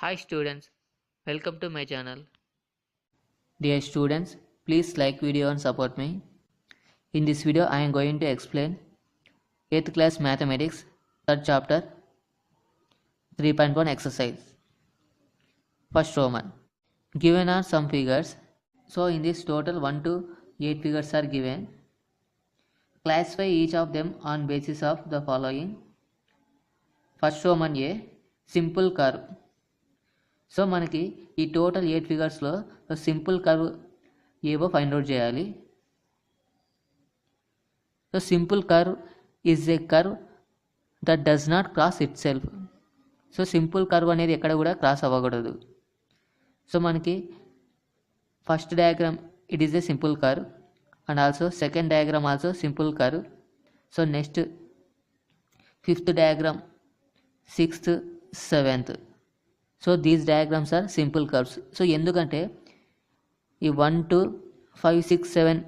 Hi students, welcome to my channel. Dear students, please like video and support me. In this video, I am going to explain 8th class mathematics, 3rd chapter, 3.1 exercise. First Roman. Given are some figures. So in this total 1 to 8 figures are given. Classify each of them on basis of the following. First Roman A, simple curve. So మనకి ఈ total 8 ఫిగర్స్లో simple curve ఏవో find out చేయాలి. So simple curve is a curve that does not cross itself. So simple curve అనేది ఎక్కడ కూడా cross అవ్వకూడదు. So మనకి first diagram it is a simple curve and also second diagram also simple curve. So next fifth diagram, sixth, seventh. So these diagrams are simple curves. So ఎందుకంటే ఈ 1 2 5 6 7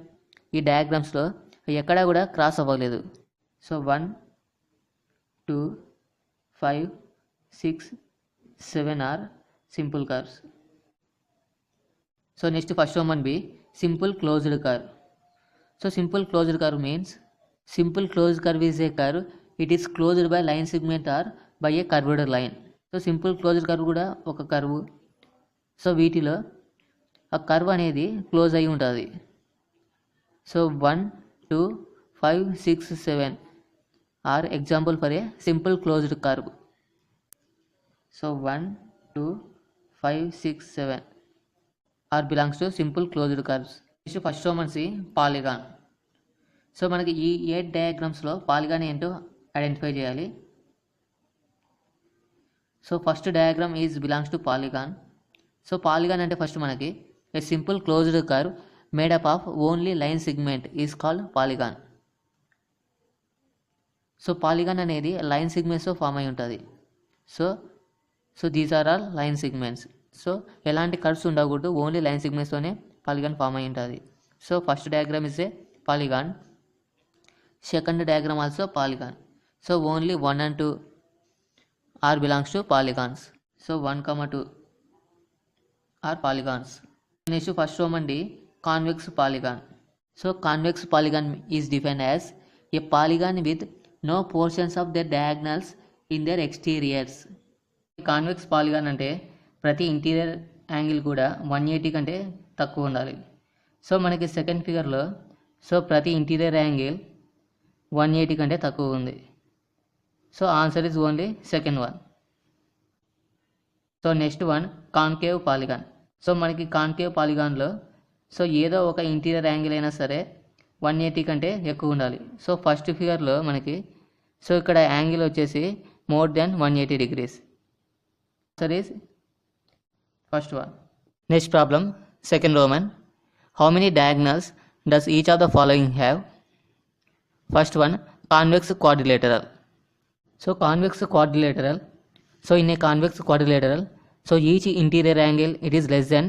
ఈ డయాగ్రామ్స్లో ఎక్కడా కూడా క్రాస్ అవ్వలేదు. So 1 2 5 6 7 are simple curves. So next first one B simple closed curve. So simple closed curve means simple closed curve is a curve it is closed by line segment or by a curved line. So simple closed curve కూడా ఒక curve. So వీటిలో ఆ curve అనేది close అయి ఉంటుంది. So 1 2 5 6 7 are example for a simple closed curve. So 1 2 5 6 7 are belongs to simple closed curves. Next first one C polygon. So మనకి ఈ 8 డయాగ్రామ్స్లో పాలిగాన్ ఏంటో ఐడెంటిఫై చేయాలి. So first diagram is belongs to polygon. So polygon అంటే first మనకి a simple closed curve made up of only line segment is called polygon. So polygon అనేది line సెగ్మెంట్స్తో form అయి ఉంటుంది. So so these are all line segments. So ఎలాంటి curves ఉండకూడదు, only line సెగ్మెంట్స్తోనే polygon form అయి ఉంటుంది. So first diagram is a polygon. Second diagram also polygon. So only 1 and 2 R belongs to polygons. So 1, 2 are polygons. Next first Roman D, convex polygon. So convex polygon is defined as a polygon with no portions of their diagonals in their exteriors. Convex polygon అంటే ప్రతి interior angle కూడా 180 కంటే తక్కువ ఉండాలి. So మనకి second ఫిగర్లో so ప్రతి interior angle 180 కంటే తక్కువ ఉంది. So answer is only second one. So next one concave polygon. So మనకి కాన్కేవ్ పాలిగాన్లో సో ఏదో ఒక ఇంటీరియర్ యాంగిల్ అయినా సరే 180 కంటే ఎక్కువ ఉండాలి. సో ఫస్ట్ ఫిగర్లో మనకి సో ఇక్కడ యాంగిల్ వచ్చేసి more than 180 degrees. Answer is first one. Next problem second Roman. How many diagonals does each of the following have? First one convex quadrilateral. So convex quadrilateral. So in a convex quadrilateral, so each interior angle it is less than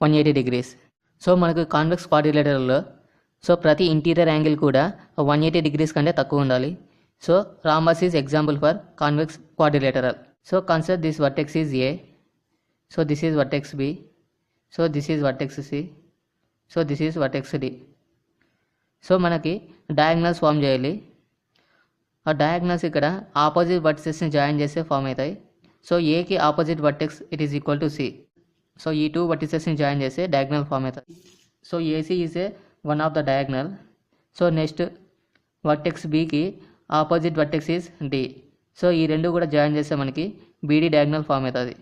180 degrees. So మనకు convex క్వాడ్రిలేటరల్లో so ప్రతి interior angle కూడా 180 degrees కంటే తక్కువ ఉండాలి. So rhombus is example for convex quadrilateral. So consider this vertex is A. So this is vertex B. So this is vertex C. So this is vertex D. So మనకి diagonals form చేయాలి. ఆ diagonals ఇక్కడ opposite వర్టెక్స్ని join చేస్తే form అవుతాయి. So ఏకి opposite vertex it is equal to C. So ఈ 2 వర్టిసెస్ని జాయిన్ చేస్తే డయాగ్నల్ ఫామ్ అవుతాయి. So AC is a one of the diagonal. So next vertex బీకి opposite vertex is D. So ఈ రెండు కూడా జాయిన్ చేస్తే మనకి బీడీ డయాగ్నల్ ఫామ్ అవుతుంది.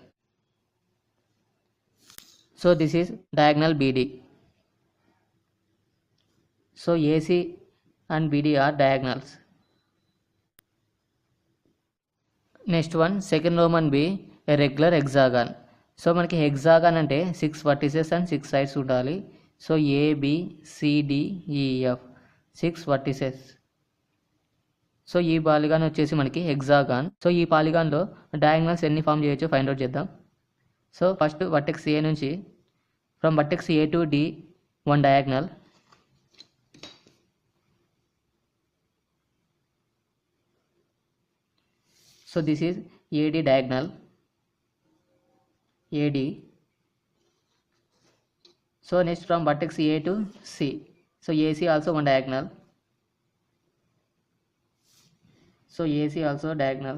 So this is diagonal BD. So AC and BD are diagonals. Next one second Roman B a regular hexagon. So మనకి hexagon అంటే 6 vertices and 6 sides ఉండాలి. So ABCDEF 6 vertices. So ఈ polygon వచ్చేసి మనకి hexagon. So ఈ పాలిగాన్లో diagonals ఎన్ని form చేయొచ్చో ఫైండ్ అవుట్ చేద్దాం. సో ఫస్ట్ వర్టెక్స్ ఏ నుంచి from vertex A to D 1 diagonal. So this is AD diagonal. AD. So next from vertex A to C. So AC also one diagonal. So AC also diagonal.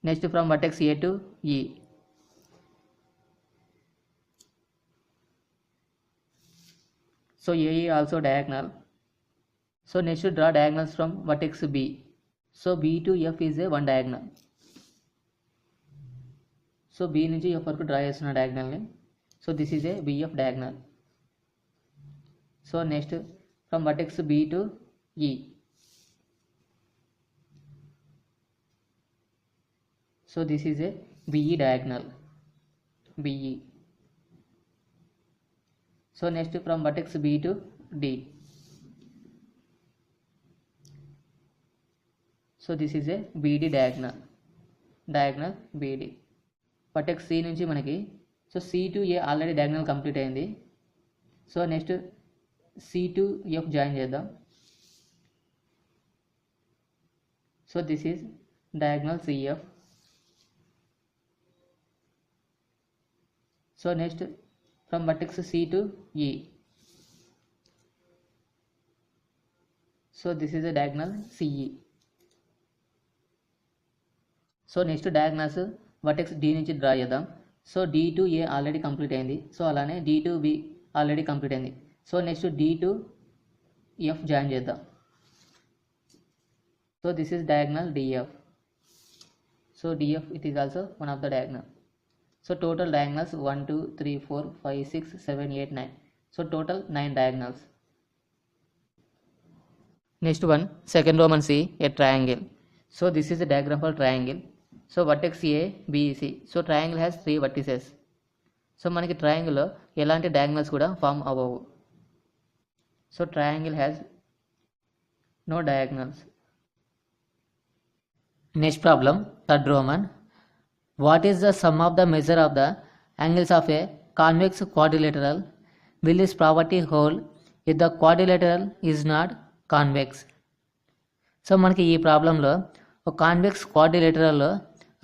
Next from vertex A to E. So AE also diagonal. So next to draw diagonals from vertex B. So B to F is a one diagonal. So B నుంచి F వరకు draw చేస్తున్న diagonal. So this is a BF diagonal. So next from vertex B to E. So this is a BE diagonal. BE. So next from vertex B to D. So this is a BD diagonal. Diagonal BD. Vertex C నుంచి మనకి so C to A already diagonal complete అయింది. So next C to F join చేద్దాం. So this is diagonal CF. So next from vertex C to E. So this is a diagonal CE. So next diagonals vertex D నుంచి draw చేద్దాం. So D to A already complete అయింది. So అలానే D to B already complete అయింది. So next D to F join చేద్దాం. So this is diagonal DF. So DF it is also one of the diagonal. So total diagonals 1 2 3 4 5 6 7 8 9. So total 9 diagonals. Next one, second Roman C, a triangle. So this is a diagram for triangle. So vertex A, B, C. So triangle has 3 vertices. So మనకి triangle లో ఎలాంటి diagonals కూడా form అవ్వవు. So triangle has no diagonals. Next problem, third Roman. What is the sum of the measure of the angles of a convex quadrilateral? Will this property hold if the quadrilateral is not convex? So మనకి ఈ ప్రాబ్లంలో ఒక convex క్వాడ్రిలేటరల్లో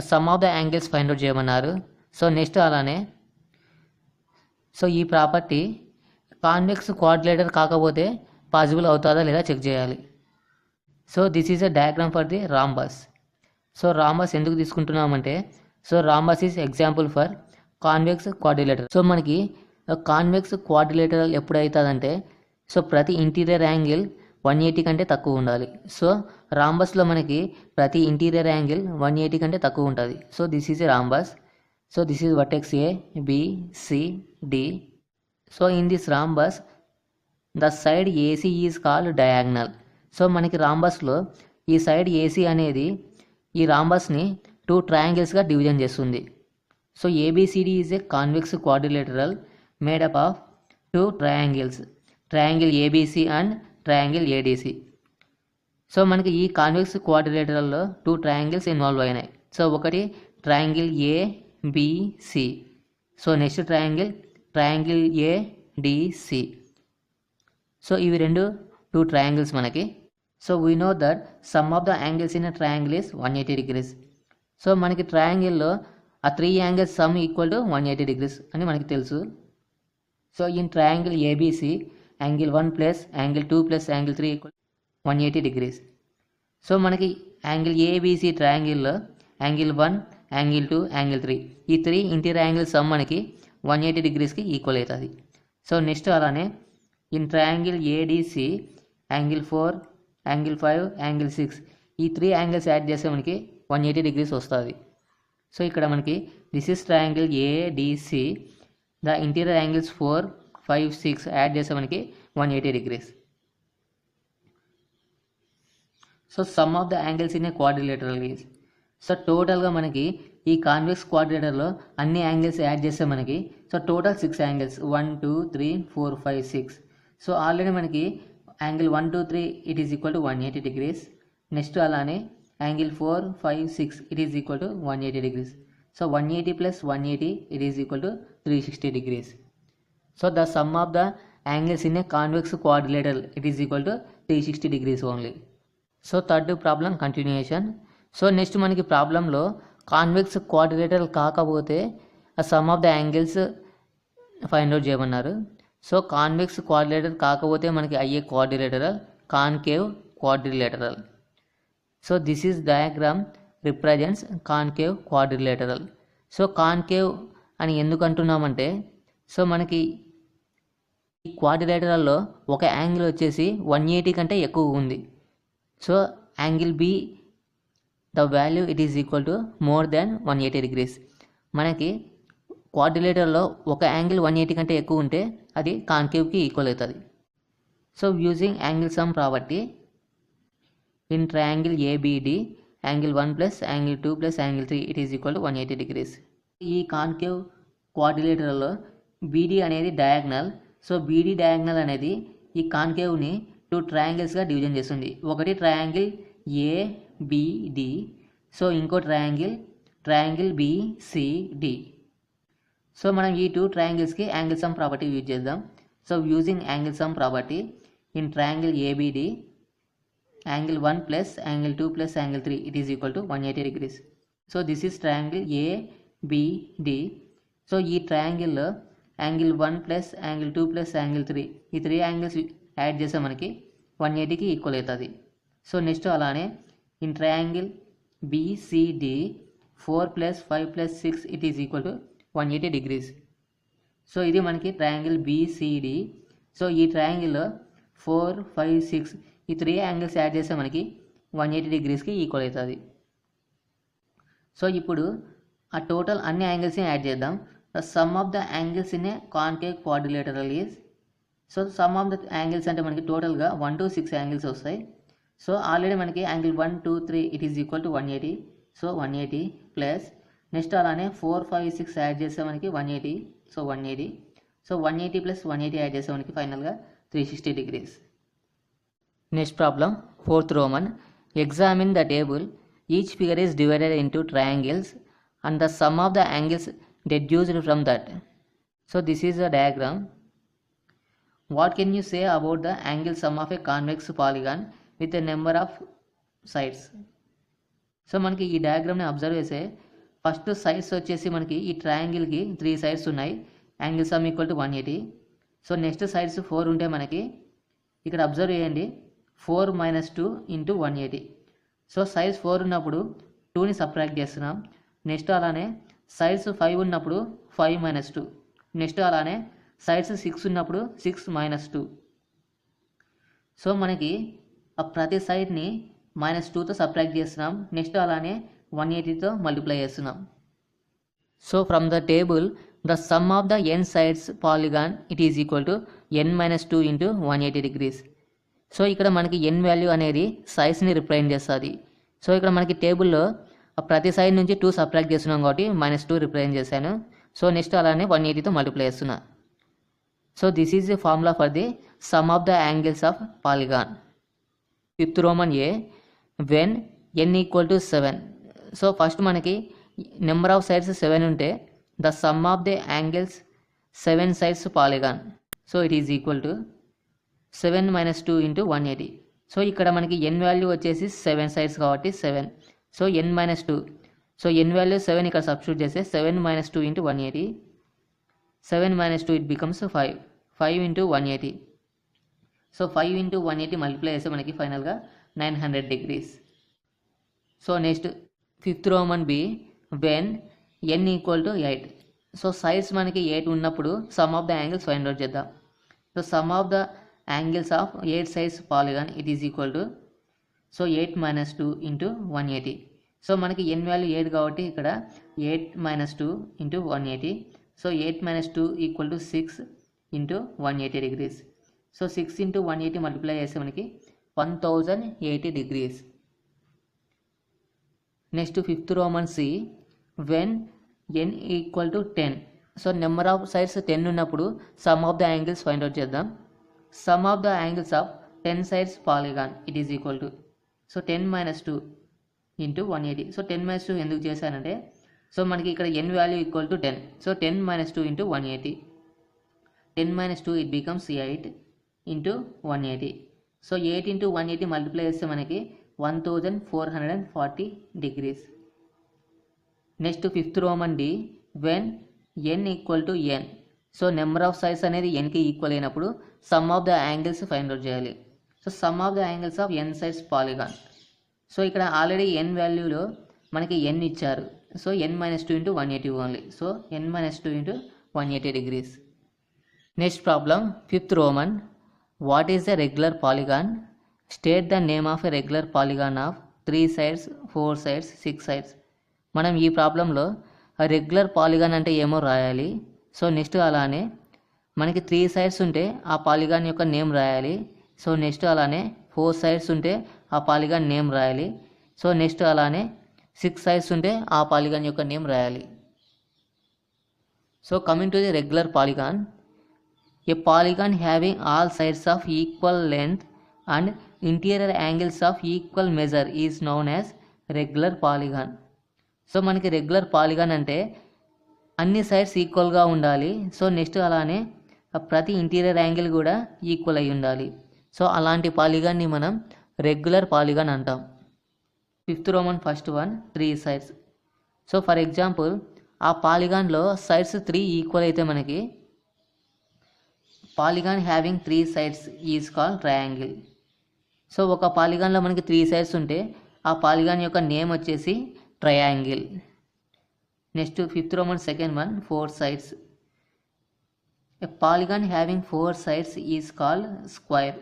sum of the angles find out చేయమన్నారు. So next అలానే so ఈ property convex quadrilateral కాకపోతే possible అవుతుందా లేదా చెక్ చేయాలి. So this is a diagram for the rhombus. So rhombus ఎందుకు తీసుకుంటున్నామంటే so rhombus is example for convex quadrilateral. So మనకి కాన్వెక్స్ క్వాడ్రిలేటరల్ ఎప్పుడవుతుందంటే సో ప్రతి ఇంటీరియర్ యాంగిల్ 180 కంటే తక్కువ ఉండాలి. సో రాంబస్లో మనకి ప్రతి ఇంటీరియర్ యాంగిల్ 180 కంటే తక్కువ ఉంటుంది. So this is a rhombus. So this is vertex A, B, C, D. So in this rhombus the side AC is called diagonal. So మనకి రాంబస్లో ఈ సైడ్ AC అనేది ఈ రాంబస్ని 2 ట్రయాంగిల్స్గా డివిజన్ చేస్తుంది. So ABCD is a convex quadrilateral made up of 2 triangles, triangle ABC and triangle ADC. So మనకి ఈ convex క్వాడ్రిలేటరల్లో 2 triangles involve అయినాయి. So ఒకటి triangle ABC. So next triangle ADC. So ఇవి రెండు 2 ట్రయాంగిల్స్ మనకి. So we know that sum of the angles in a triangle is 180 degrees. So మనకి ట్రయాంగిల్లో ఆ 3 angles sum equal to 180 degrees అని మనకి తెలుసు. So in triangle ABC angle 1 plus angle 2 plus angle 3 equal 180 degrees. So మనకి angle ABC ట్రయాంగిల్లో angle 1, angle 2, angle 3 ఈ 3 interior angle sum మనకి 180 degreesకి ఈక్వల్ అవుతుంది. సో నెక్స్ట్ అలానే in triangle ADC angle 4, angle 5, angle 6 ఈ 3 యాంగిల్స్ యాడ్ చేస్తే మనకి 180 degrees వస్తుంది. సో ఇక్కడ మనకి this is triangle ADC, the interior angles 4, 5, 6 add చేస్తే మనకి 180 degrees. So sum of the angles in a quadrilateral is. So టోటల్గా మనకి ఈ కాన్వెక్స్ క్వాడ్రిలేటర్లో అన్ని యాంగిల్స్ యాడ్ చేస్తే మనకి so total 6 angles 1 2 3 4 5 6. So already మనకి angle 1 2 3 it is equal to 180 degrees. Next అలానే angle 4 5 6 it is equal to 180 degrees. So 180 plus 180 it is equal to 360 degrees. So the sum of the angles in a convex quadrilateral it is equal to 360 degrees only. So third problem continuation. So next మనకి ప్రాబ్లంలో convex quadrilateral కాకపోతే ఆ sum of the angles find out చేయమన్నారు. So convex quadrilateral కాకపోతే మనకి అయ్యే quadrilateral, concave quadrilateral. So this is diagram represents concave quadrilateral. So concave అని ఎందుకు అంటున్నామంటే, సో మనకి ఈ క్వాడ్రిలేటరల్లో ఒక యాంగిల్ వచ్చేసి 180 కంటే ఎక్కువ ఉంది. So angle be the value it is equal to more than 180 degrees. మనకి క్వాడ్రిలేటరల్లో ఒక యాంగిల్ 180 కంటే ఎక్కువ ఉంటే అది కాన్కేవ్కి ఈక్వల్ అవుతుంది. So using angle sum property in triangle ABD angle 1 plus angle 2 plus angle 3 it is equal to 180 degrees. ఈ concave క్వాడ్రిలేటరల్లో బీడీ అనేది డయాగ్నల్. సో బీడీ డయాగ్నల్ అనేది ఈ కాన్కేవ్ని 2 ట్రయాంగిల్స్గా డివిజన్ చేస్తుంది. ఒకటి ట్రయాంగిల్ ఏబిడి, సో ఇంకో ట్రయాంగిల్ బిసిడి. సో మనం ఈ 2 ట్రయాంగిల్స్కి యాంగిల్ సమ్ ప్రాపర్టీ యూజ్ చేద్దాం. So using angle sum property in triangle ABD angle 1 plus angle 2 plus angle 3 it is equal to 180 degrees. So this is triangle ABD. So ఈ ట్రయాంగిల్లో angle 1 plus angle 2 plus angle 3 ఈ 3 angles add చేస్తే మనకి 180కి equal అవుతుంది. So next అలానే in triangle BCD 4 plus 5 plus 6 it is equal to 180 degrees. So ఇది మనకి ట్రయాంగిల్ బిసిడి. సో ఈ ట్రయాంగిల్లో 4, 5, 6 ఈ 3 యాంగిల్స్ యాడ్ చేస్తే మనకి 180 degreesకి ఈక్వల్ అవుతుంది. సో ఇప్పుడు ఆ టోటల్ అన్ని యాంగిల్స్ని యాడ్ చేద్దాం. The sum of the angles in a concave quadrilateral is, so sum of the angles అంటే మనకి టోటల్గా 1 to 6 యాంగిల్స్ వస్తాయి. సో ఆల్రెడీ మనకి angle 1, 2, 3 it is equal to 180. So 180 plus next అలానే 4, 5, 6 యాడ్ చేస్తే మనకి 180. సో 180. సో 180 ప్లస్ 180 యాడ్ చేస్తే మనకి ఫైనల్గా 360 degrees. Next problem 4th Roman. Examine the table. Each figure is divided into triangles and the sum of the angles deduced from that. So this is a diagram. What can you say about the angle sum of a convex polygon with a number of sides? So మనకి ఈ డయాగ్రామ్ని observe చేస్తే first sides వచ్చేసి మనకి ఈ ట్రయాంగిల్కి 3 sides ఉన్నాయి. Angle sum equal to 180. So next sides 4 ఉంటే మనకి ఇక్కడ అబ్జర్వ్ చేయండి 4 - 2 ఇంటూ 180. సో సైడ్స్ 4 ఉన్నప్పుడు 2ని సబ్ట్రాక్ట్ చేస్తున్నాం. నెక్స్ట్ అలానే సైడ్స్ 5 ఉన్నప్పుడు 5 - 2. నెక్స్ట్ అలానే సైడ్స్ 6 ఉన్నప్పుడు 6 - 2. సో మనకి ఆ ప్రతి సైడ్ని -2తో సబ్ట్రాక్ట్ చేస్తున్నాం. నెక్స్ట్ అలానే 180తో మల్టిప్లై చేస్తున్నాం. So from the table the sum of the n sides polygon it is equal to n - 2 into 180 degrees. So ఇక్కడ మనకి n వాల్యూ అనేది సైడ్స్ని రిప్రజెంట్ చేస్తుంది. సో ఇక్కడ మనకి టేబుల్లో ప్రతి సైడ్ నుంచి 2 సబ్ట్రాక్ట్ చేస్తున్నాం కాబట్టి -2 రిప్రజెంట్ చేశాను. సో నెక్స్ట్ అలానే 180తో మల్టిప్లై చేస్తున్నా. So this is the formula for the some of the angles of polygon. 5th Roman A when n equal to 7. So first మనకి నెంబర్ ఆఫ్ సైడ్స్ 7 ఉంటే the sum of the angles 7 sides polygon. So it is equal to 7 - 2 into 180. So ఇక్కడ మనకి n value వచ్చేసి 7 sides కాబట్టి 7. So n - 2. So n value 7 ఇక్కడ substitute చేస్తే 7 - 2 into 180. 7 - 2 it becomes 5. 5 into 180. So 5 into 180 multiply చేస్తే మనకి ఫైనల్గా 900 degrees. So next 5th Roman B when n equal to 8. So sides మనకి 8 ఉన్నప్పుడు sum of the angles find out చేద్దాం. So sum of the angles of 8 sides polygon it is equal to so 8 - 2 into 180. So మనకి n value 8 కాబట్టి ఇక్కడ 8 - 2 into 180. So 8 - 2 equal to 6 into 180 degrees. So 6 into 180 multiply చేస్తే మనకి 1080 degrees. Next 5th Roman C when n equal to 10. So number of sides 10 ఉన్నప్పుడు sum of the angles find out చేద్దాం. Sum of the angles of 10 sides polygon it is equal to so 10 - 2 into 180. So 10 - 2 ఎందుకు చేశానంటే so మనకి ఇక్కడ n value equal to 10. So 10 - 2 into 180. 10 - 2 it becomes 8 into 180. So 8 into 180 multiply చేస్తే మనకి 1440 degrees. Next 5th Roman D when n equal to n. So number of sides అనేది nకి equal అయినప్పుడు sum of the angles find out చేయాలి. So sum of the angles of n sides polygon. So ఇక్కడ already n వాల్యూలో మనకి n ఇచ్చారు. So n - 2 × 180 only. So n - 2 × 180 degrees. Next problem 5th Roman. What is the regular polygon? State the name of a regular polygon of 3 sides, 4 sides, 6 sides. మనం ఈ ప్రాబ్లంలో regular polygon అంటే ఏమో రాయాలి. So next అలానే మనకి 3 sides ఉంటే ఆ పాలిగాన్ యొక్క నేమ్ రాయాలి. సో నెక్స్ట్ అలానే 4 sides ఉంటే ఆ పాలిగాన్ నేమ్ రాయాలి. సో నెక్స్ట్ అలానే 6 sides ఉంటే ఆ పాలిగాన్ యొక్క నేమ్ రాయాలి. So coming to the regular polygon. A polygon having all sides of equal length and interior angles of equal measure is known as regular polygon. So మనకి regular polygon అంటే అన్ని sides ఈక్వల్గా ఉండాలి. So next అలానే ప్రతి interior angle కూడా equal అయి ఉండాలి. సో అలాంటి పాలిగాన్ని మనం రెగ్యులర్ పాలిగాన్ అంటాం. 5th Roman first one 3 sides. So for example ఆ పాలిగాన్లో సైడ్స్ 3 ఈక్వల్ అయితే మనకి polygon having 3 sides is called triangle. So ఒక పాలిగాన్లో మనకి 3 sides ఉంటే ఆ పాలిగాన్ యొక్క నేమ్ వచ్చేసి triangle. Next 5th Roman second one 4 sides. A polygon having 4 sides is called square.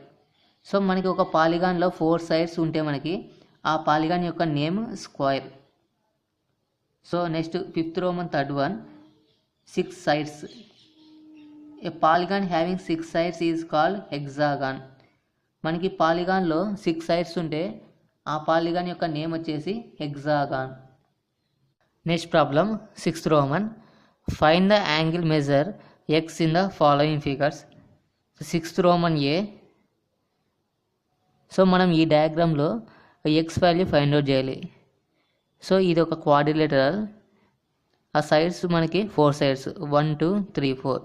So మనకి ఒక పాలిగాన్లో 4 sides ఉంటే మనకి ఆ పాలిగాన్ యొక్క name square. So next 5th Roman third one 6 sides. A polygon having 6 sides is called hexagon. మనకి పాలిగాన్లో 6 sides ఉంటే ఆ polygon యొక్క నేమ్ వచ్చేసి hexagon. Next problem 6th Roman. Find the angle measure X in the following figures. 6th Roman A. So మనం ఈ డయాగ్రామ్లో X value find out చేయాలి. So ఇది ఒక క్వాడ్రిలేటరల్. ఆ సైడ్స్ మనకి 4 sides 1 2 3 4.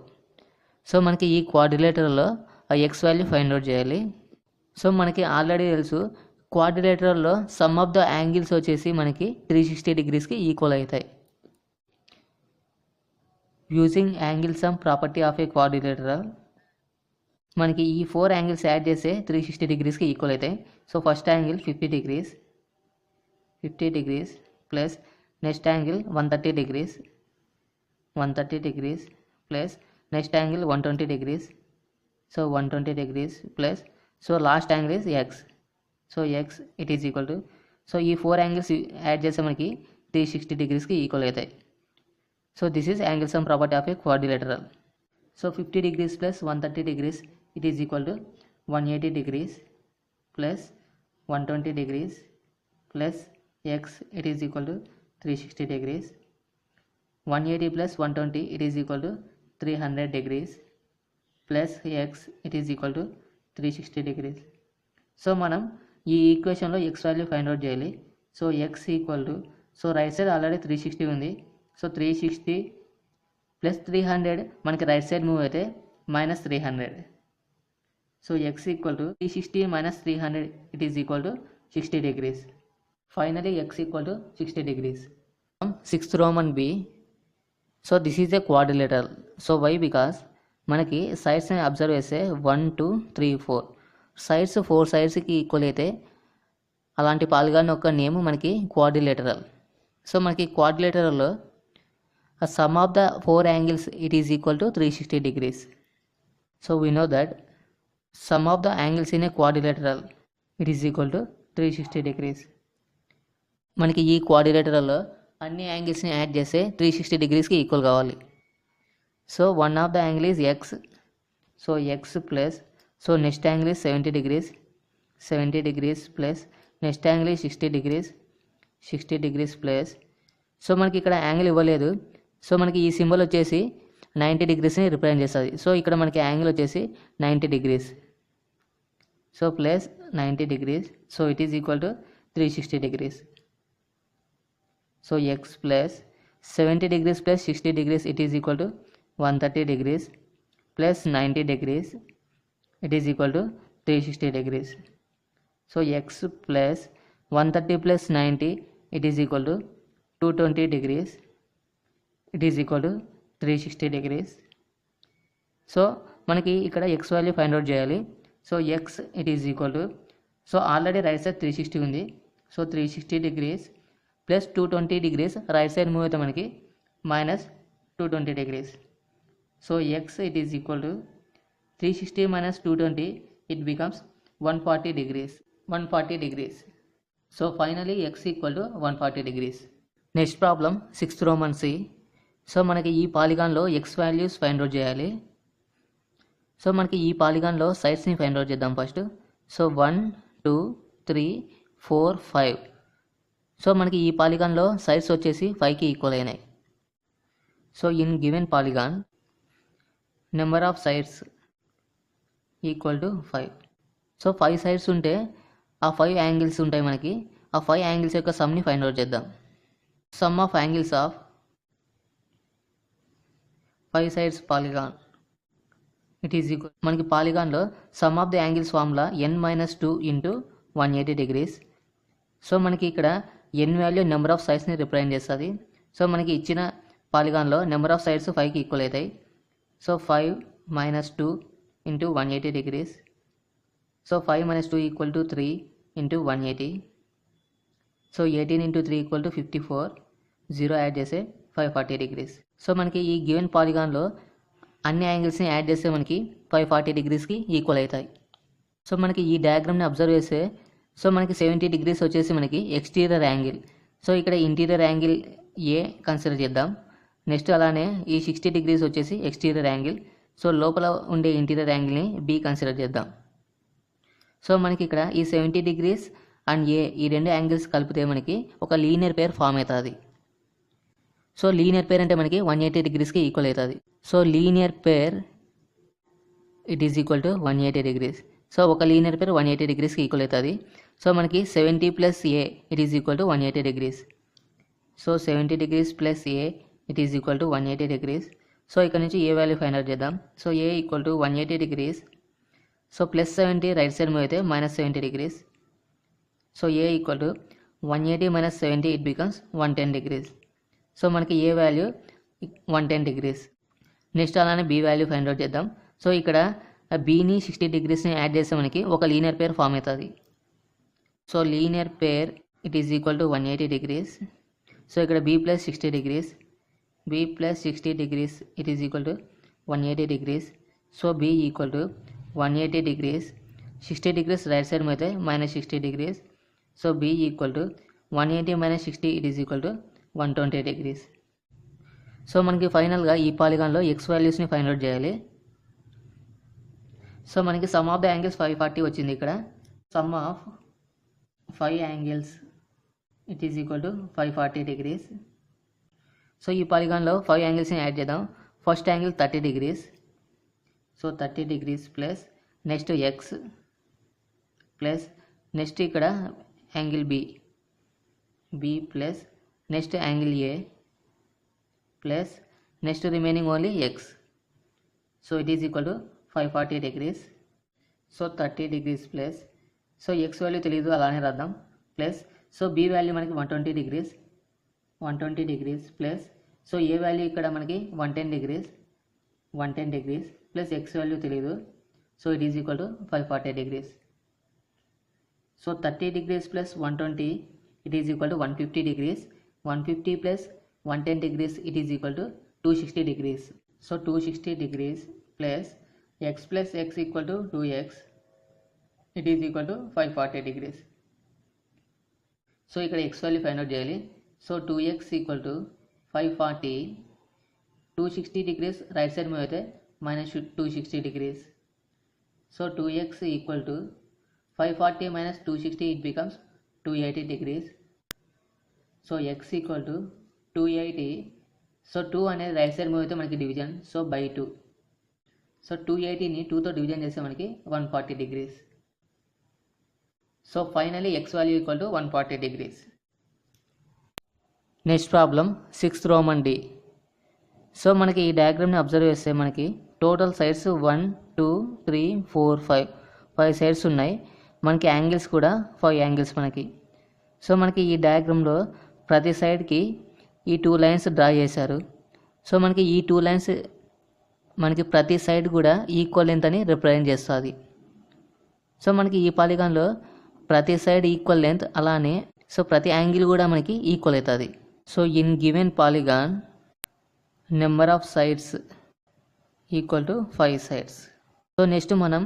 సో మనకి ఈ క్వాడ్రిలేటరల్లో ఆ ఎక్స్ వాల్యూ ఫైండ్ అవుట్ చేయాలి. సో మనకి ఆల్రెడీ తెలుసు క్వాడ్రిలేటరల్లో సమ్ ఆఫ్ ద యాంగిల్స్ వచ్చేసి మనకి 360 degreesకి ఈక్వల్ అవుతాయి. Using angle sum property of a quadrilateral మనకి ఈ 4 యాంగిల్స్ యాడ్ చేస్తే 360 degreesకి ఈక్వల్ అవుతాయి. So first angle 50 degrees plus next angle 130 degrees plus next angle 120 degrees. So 120 degrees plus so last angle is X. So X it is equal to so ఈ 4 angles add చేస్తే మనకి 360 degreesకి equal అవుతాయి. So this is angle sum property of a quadrilateral. So 50 degrees plus 130 degrees it is equal to 180 degrees plus 120 degrees plus X it is equal to 360 degrees. 180 plus 120 it is equal to 300 degrees plus X it is equal to 360 degrees. So మనం ఈ ఈక్వేషన్లో X value find out చేయాలి. So X equal to so right side already 360 ఉంది. So 360 plus 300 మనకి right side move అయితే minus 300. So X equal to 360 minus 300 it is equal to 60 degrees. Finally X equal to 60 degrees. 6th Roman B. So this is a quadrilateral. So Y because మనకి సైడ్స్ని observe చేస్తే 1 2 3 4 sides 4 సైడ్స్కి equal అయితే అలాంటి polygon యొక్క name మనకి quadrilateral. So మనకి క్వాడ్రిలేటరల్లో sum of the 4 angles it is equal to 360 degrees. So we know that sum of the angles in a quadrilateral it is equal to 360 degrees. మనకి ఈ క్వాడ్రిలేటరల్లో అన్ని యాంగిల్స్ని యాడ్ చేస్తే 360 degreesకి ఈక్వల్ కావాలి. So one of the angle is X. So x plus so next angle is 70 degrees plus next angle is 60 degrees plus so మనకి ఇక్కడ angle ఇవ్వలేదు. So మనకి ఈ సింబల్ వచ్చేసి 90 degreesని రిప్రజెంట్ చేస్తుంది. సో ఇక్కడ మనకి యాంగిల్ వచ్చేసి 90 degrees. So plus 90 degrees. So it is equal to 360 degrees. So x plus 70 degrees plus 60 degrees it is equal to 130 degrees plus 90 degrees it is equal to 360 degrees. So x plus 130 plus 90 it is equal to 220 degrees it is equal to 360 degrees. So మనకి ఇక్కడ x value find out చేయాలి. So X it is equal to, so already right side 360 ఉంది. So 360 degrees plus 220 degrees right side move అయితే మనకి minus 220 degrees. So X it is equal to 360 minus 220, it becomes 140 degrees. 140 degrees. So finally x equal to 140 degrees. Next problem 6th Roman C. So మనకి ఈ పాలిగాన్లో X values find out చేయాలి. So మనకి ఈ పాలిగాన్లో సైడ్స్ని find out చేద్దాం first. So 1 2 3 4 5. So మనకి ఈ పాలిగాన్లో sides వచ్చేసి 5కి ఈక్వల్ అయినాయి. So in given polygon number of sides equal to 5. So 5 sides ఉంటే ఆ 5 యాంగిల్స్ ఉంటాయి మనకి. ఆ 5 యాంగిల్స్ యొక్క సమ్ని ఫైండ్ అవుట్ చేద్దాం. Sum of angles of 5 sides polygon it is equal, మనకి పాలిగాన్లో sum of the angles formula n-2 into 180 degrees. So మనకి ఇక్కడ n వాల్యూ నెంబర్ ఆఫ్ సైడ్స్ని రిప్రజెంట్ చేస్తుంది. సో మనకి ఇచ్చిన పాలిగాన్లో నెంబర్ ఆఫ్ సైడ్స్ 5కి ఈక్వల్ అవుతాయి. So 5 - 2 into 180 degrees. So 5 minus 2 equal to 3 into 180. So 18 into 3 equal to 54. 0 add చేస్తే 540 degrees. సో మనకి ఈ గివెన్ పాలిగాన్లో అన్ని యాంగిల్స్ని యాడ్ చేస్తే మనకి 540 degreesకి ఈక్వల్ అవుతాయి. సో మనకి ఈ డయాగ్రామ్ని అబ్జర్వ్ చేస్తే సో మనకి 70 degrees వచ్చేసి మనకి ఎక్స్టీరియర్ యాంగిల్. సో ఇక్కడ ఇంటీరియర్ యాంగిల్ ఏ కన్సిడర్ చేద్దాం. నెక్స్ట్ అలానే ఈ 60 degrees వచ్చేసి ఎక్స్టీరియర్ యాంగిల్. సో లోపల ఉండే ఇంటీరియర్ యాంగిల్ని బి కన్సిడర్ చేద్దాం. సో మనకి ఇక్కడ ఈ 70 degrees అండ్ ఏ ఈ రెండు యాంగిల్స్ కలిపితే మనకి ఒక లీనియర్ పేర్ ఫామ్ అవుతుంది. సో లీనియర్ పేర్ అంటే మనకి 180 degreesకి ఈక్వల్ అవుతుంది. So linear pair it is equal to 180 degrees. So ఒక లీనియర్ పేర్ 180 degreesకి ఈక్వల్ అవుతుంది. సో మనకి 70 + a it is equal to 180 degrees. So 70 degrees + a it is equal to 180 degrees. So ఇక్కడ నుంచి ఏ వాల్యూ ఫైండ్ అవుట్ చేద్దాం. So a equal to 180 degrees. So +70 right side move అయితే -70 degrees. So a equal to 180 - 70 it becomes 110 degrees. So మనకి ఏ value 110 degrees. Next అలానే B value find out చేద్దాం. So ఇక్కడ బీని 60 degreesని add చేస్తే మనకి ఒక linear pair form అవుతుంది. So linear pair it is equal to 180 degrees. So ఇక్కడ B + 60 degrees. b + 60 degrees it is equal to 180 degrees. So b equal to 180 degrees. 60 degrees right side में -60 degrees. So b equal to 180 - 60 it is equal to 120 degrees. So మనకి ఫైనల్గా ఈ పాలిగాన్లో x వాల్యూస్ని find out చేయాలి. So మనకి sum of the angles 540 వచ్చింది. ఇక్కడ sum of 5 angles it is equal to 540 degrees. So ఈ పాలిగాన్లో 5 యాంగిల్స్ని యాడ్ చేద్దాం. First angle 30 degrees. So 30 degrees plus next x plus next ఇక్కడ angle b plus next angle a plus next remaining only x. So it is equal to 540 degrees. So 30 degrees plus so X value తెలియదు అలానే రాద్దాం plus so B value మనకి 120 degrees. 120 degrees plus so ఏ value ఇక్కడ మనకి 110 degrees plus X value తెలియదు. So it is equal to 540 degrees. So 30 degrees plus 120 it is equal to 150 degrees. 150 plus 110 degrees it is equal to 260 degrees. So 260 degrees plus x plus x equal to 2x it is equal to 540 degrees. So ఇక్కడ x value find out చేయాలి. So 2x equal to 540. 260 degrees right side move అయితే -260 degrees. So 2x equal to 540 - 260 it becomes 280 degrees. So x equal to 280. So 2 అనేది right side move అయితే మనకి division. So by 2. So 280ని 2తో division చేస్తే మనకి 140 degrees. So finally x value equal to 140 degrees. Next problem 6th Roman D. So మనకి ఈ డయాగ్రామ్ని observe చేస్తే మనకి టోటల్ సైడ్స్ 1 2 3 4 5 సైడ్స్ ఉన్నాయి. మనకి యాంగిల్స్ కూడా 5 యాంగిల్స్ మనకి. సో మనకి ఈ డయాగ్రామ్లో ప్రతి సైడ్కి ఈ 2 లైన్స్ డ్రా చేశారు. సో మనకి ఈ 2 లైన్స్ మనకి ప్రతి సైడ్ కూడా ఈక్వల్ లెంత్ అని రిప్రజెంట్ చేస్తుంది. సో మనకి ఈ పాలిగాన్లో ప్రతి సైడ్ ఈక్వల్ లెంత్, అలానే సో ప్రతి యాంగిల్ కూడా మనకి ఈక్వల్ అవుతుంది. So in given polygon number of sides equal to 5 sides. So next మనం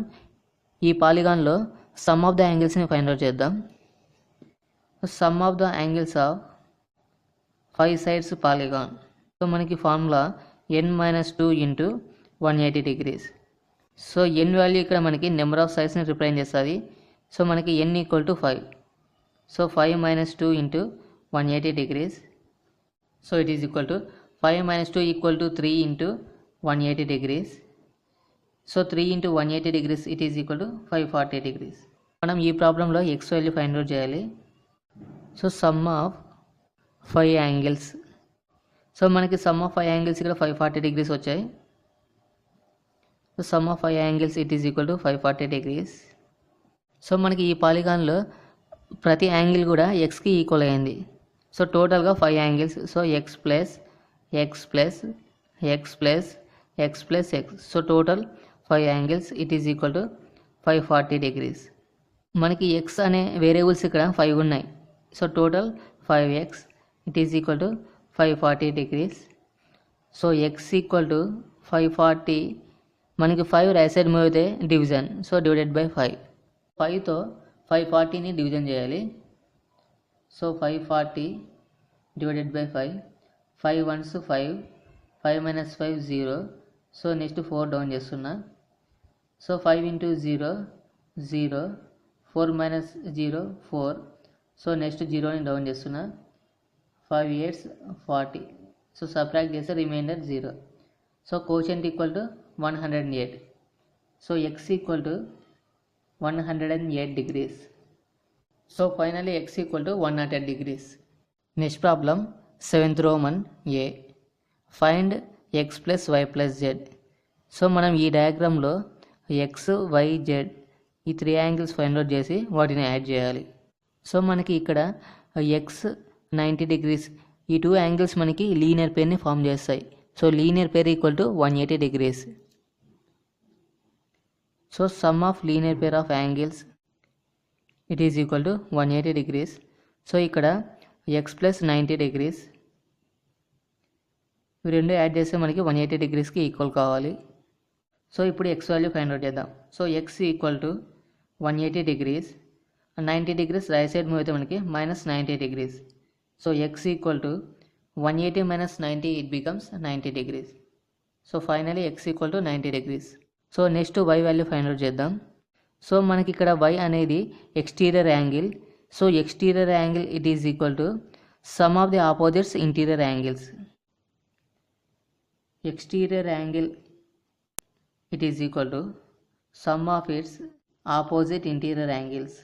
ఈ పాలిగాన్లో సమ్ ఆఫ్ ద యాంగిల్స్ని ఫైండ్ అవుట్ చేద్దాం. Sum of the angles of 5 sides polygon. So మనకి formula n-2 into 180 degrees. So n value ఇక్కడ మనకి number of సైడ్స్ని represent చేస్తుంది. సో మనకి n equal to 5. So 5 - 2 into 180 degrees. So it is equal to 5 - 2 equal to 3 into 180 degrees. So 3 into 180 degrees it is equal to 540 degrees. మనం ఈ ప్రాబ్లంలో x value find out చేయాలి. So sum of 5 angles. So మనకి sum of 5 angles ఇక్కడ 540 degrees వచ్చాయి. So sum of 5 angles it is equal to 540 degrees. So మనకి ఈ పాలిగాన్లో ప్రతి యాంగిల్ కూడా ఎక్స్కి ఈక్వల్ అయింది. సో టోటల్గా 5 angles. So x plus x plus x plus x plus x. So total 5 angles it is equal to 540 degrees. మనకి x అనే variables ఇక్కడ 5 ఉన్నాయి. So total 5x it is equal to 540 degrees. So X equal to 540. మనకి 5 right side move అయితే division. So divided by 5. 5తో 540ని division చేయాలి. So 540 divided by 5. 5 1s 5. 5 - 5 0. So next 4 down చేస్తున్నా. So 5 into 0 0. 4 - 0 4. సో నెక్స్ట్ 0ని down చేస్తున్నా. 5 8s 40. So subtract చేస్తే remainder 0. So quotient equal to 108. So x equal to 108 degrees. So finally x equal to 108 degrees. Next problem 7th Roman A. Find x plus y plus z. So మనం ఈ డయాగ్రామ్లో x y z ఈ 3 angles find out చేసి వాటిని add చేయాలి. So మనకి ఇక్కడ x 90 degrees, ఈ 2 angles మనకి లీనియర్ పేర్ని ఫామ్ చేస్తాయి. So linear pair equal to 180 degrees. So sum of linear pair of angles it is equal to 180 degrees. So ఇక్కడ x ప్లస్ 90 డిగ్రీస్ ఇవి రెండు యాడ్ చేస్తే మనకి 180 డిగ్రీస్కి ఈక్వల్ కావాలి. సో ఇప్పుడు x వాల్యూ ఫైండ్ అవుట్ చేద్దాం. So x equal to 180 degrees. 90 degrees right side move అయితే మనకి -90 degrees. So x equal to 180 - 90 it becomes 90 degrees. So finally x equal to 90 degrees. So next y value find out చేద్దాం. So మనకి ఇక్కడ y అనేది exterior angle. So exterior angle it is equal to some of the opposites interior angles. Exterior angle it is equal to some of it's opposite interior angles.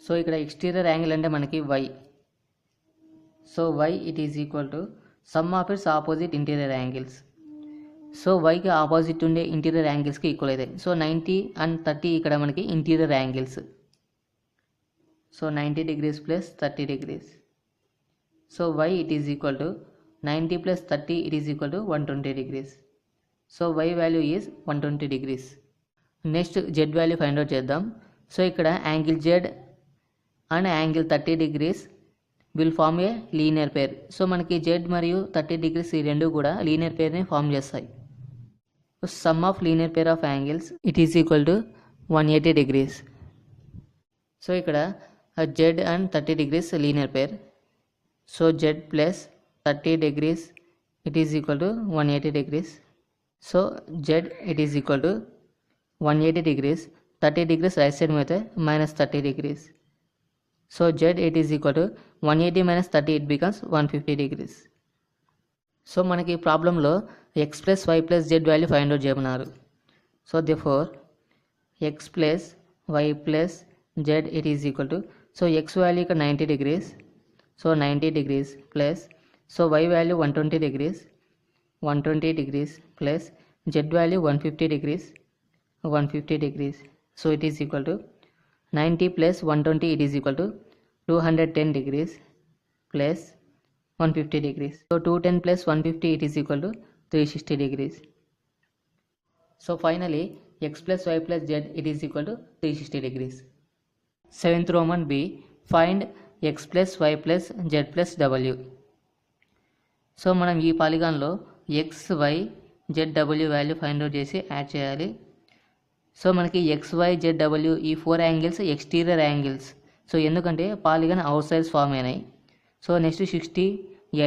So ఇక్కడ exterior angle అంటే మనకి y. So y it is equal to some of it's opposite interior angles. So వైకి opposite ఉండే interior యాంగిల్స్కి equal అవుతాయి. So 90 and 30 ఇక్కడ మనకి interior angles. So 90 degrees plus 30 degrees. So y it is equal to 90 + 30 it is equal to 120 degrees. So y value is 120 degrees. Next z value find out చేద్దాం. So ఇక్కడ angle z and angle 30 degrees will form a linear pair. So మనకి z మరియు 30 degrees ఈ రెండు కూడా linear Perni form చేస్తాయి. Some of linear pair of angles it is equal to 180 degrees. So ఇక్కడ z and 30 degrees linear pair. So z plus 30 degrees it is equal to 180 degrees. So z it is equal to 180 degrees. 30 degrees right side అయితే -30 degrees. So z it is equal to 180 - 30 it becomes 150 degrees. So మనకి ప్రాబ్లంలో x plus y plus z value find out చేయమన్నారు. So therefore x plus y plus z it is equal to, so x value ఇక్కడ 90 degrees. So 90 degrees plus so y value 120 degrees 120 degrees plus z value 150 degrees 150 degrees. So it is equal to 90 + 120 it is equal to 210 degrees plus 150 degrees. So 210 plus 150 it is equal to 360 degrees. So finally x plus y plus z it is equal to 360 degrees. 7th Roman B, find x plus y plus z plus w. So మనం ఈ పాలిగాన్లో x y z డబ్ల్యూ value find out చేసి add చేయాలి. So మనకి x y z డబ్ల్యూ ఈ 4 angles exterior angles. So ఎందుకంటే పాలిగాన్ అవుట్ సైడ్స్ ఫామ్ అయినాయి. So next 60,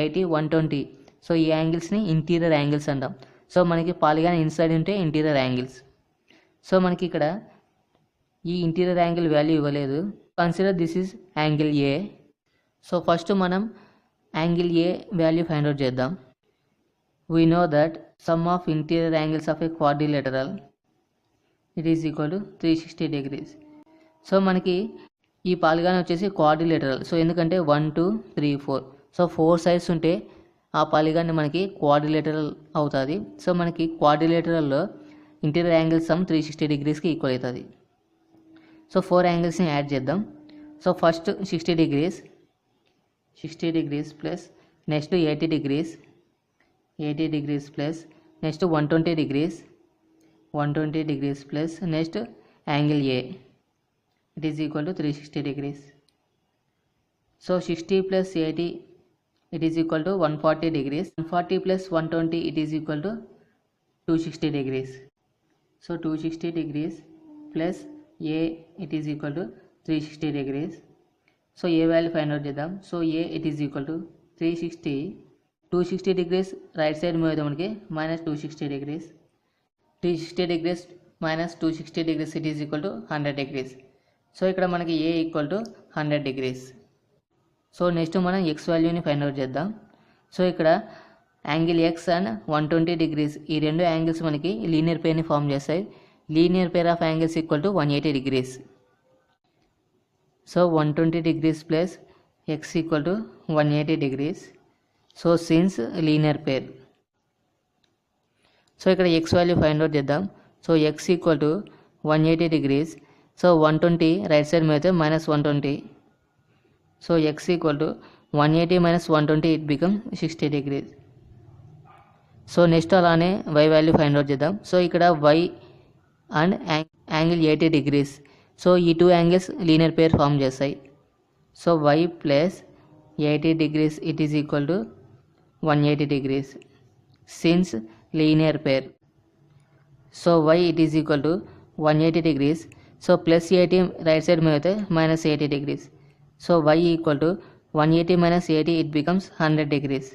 80, 120. సో ఈ యాంగిల్స్ని ఇంటీరియర్ యాంగిల్స్ అంటాం. సో మనకి పాలిగాన్ ఇన్సైడ్ ఉంటే ఇంటీరియర్ యాంగిల్స్. సో మనకి ఇక్కడ ఈ ఇంటీరియర్ యాంగిల్ వాల్యూ ఇవ్వలేదు. Consider this is angle a. So first మనం angle a value find out చేద్దాం. We know that sum of interior angles of a quadrilateral it is equal to 360 degrees. So మనకి ఈ polygon వచ్చేసి quadrilateral. So ఎందుకంటే 1, 2, 3, 4. So 4 sides ఉంటే ఆ polygon మనకి quadrilateral అవుతుంది. సో మనకి క్వాడ్రిలేటరల్లో ఇంటీరియర్ యాంగిల్ సమ్ 360 degreesకి ఈక్వల్ అవుతుంది. సో 4 యాంగిల్స్ని యాడ్ చేద్దాం. So first 60 degrees plus next 80 degrees plus next 120 degrees plus next angle A it is equal to 360 degrees. So 60 plus 80 it is equal to 140 degrees. 140 plus 120 it is equal to 260 degrees. So 260 degrees plus A it is equal to 360 degrees. So A value find out చేద్దాం. So A it is equal to 260 degrees right side move అయితే మనకి minus 260 degrees. 360 degrees minus 260 degrees it is equal to 100 degrees. So ఇక్కడ మనకి ఏ equal to 100 degrees. So next మనం X వాల్యూని find out చేద్దాం. So ఇక్కడ angle X and 120 degrees ఈ రెండు యాంగిల్స్ మనకి లీనియర్ పేర్ని ఫామ్ చేస్తాయి. Linear pair of angles equal to 180 degrees. So 120 degrees plus x equal to 180 degrees. So since linear pair. So ఇక్కడ x value find out చేద్దాం. So X equal to 180 degrees. So 120 right side మీద minus 120. So X equal to 180 minus 120 it become 60 degrees. So next అలానే y value find out చేద్దాం. So ఇక్కడ y and angle 80 degrees. So ఈ 2 angles linear pair form చేస్తాయి. So why plus 80 degrees it is equal to 180 degrees since linear pair. So Y it is equal to 180 degrees. So plus 80 right side మీద అయితే minus 80 degrees. So Y equal to 180 minus 80 it becomes 100 degrees.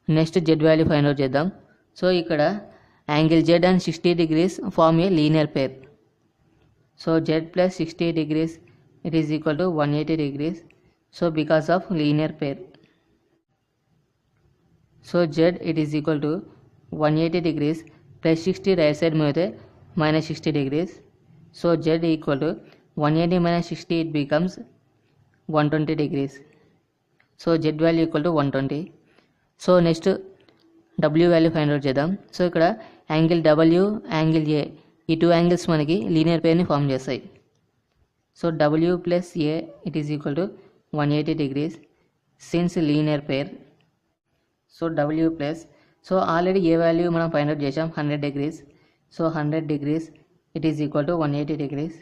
Next Z value find out చేద్దాం. So ఇక్కడ angle Z and 60 degrees form a linear pair. So Z plus 60 degrees it is equal to 180 degrees. So because of linear pair. So z it is equal to 180 degrees plus 60 right side में होते minus 60 degrees. So z equal to 180 minus 60 it becomes 120 degrees. So z value equal to 120. So next w value find out చేద్దాం. So ఇక్కడ angle w angle a ఈ 2 angles మనకి linear Perni form చేస్తాయి. So w plus a it is equal to 180 degrees since linear pair. So w plus so already A value మనం find out చేసాం 100 degrees. So 100 degrees it is equal to 180 degrees.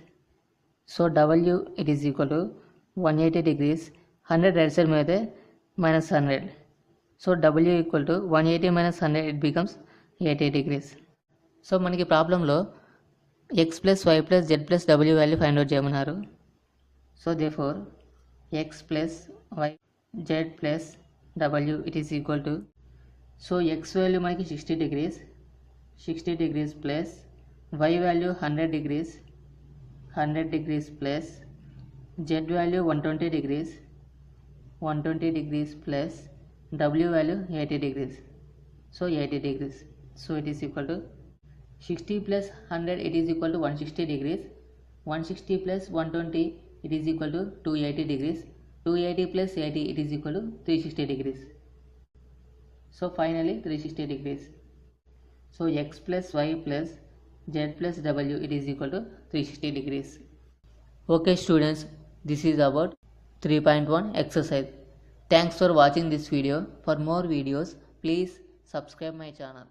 So w it is equal to 180 degrees 100 right side మీద అయితే minus 100. So w equal to 180 minus 100 it becomes 80 degrees. So మనకి ప్రాబ్లంలో x plus y plus z plus w value find out చేయమన్నారు. So therefore x plus y z plus w it is equal to so x value మనకి 60 degrees plus y value 100 degrees plus z value 120 degrees plus w value 80 degrees. So 80 degrees. So it is equal to 60 plus 100 it is equal to 160 degrees. 160 plus 120 it is equal to 280 degrees. 280 plus 80 it is equal to 360 degrees. So finally 360 degrees. So x plus y plus z plus w it is equal to 360 degrees. Okay students, this is about 3.1 exercise. Thanks for watching this video. For more videos, please subscribe my channel.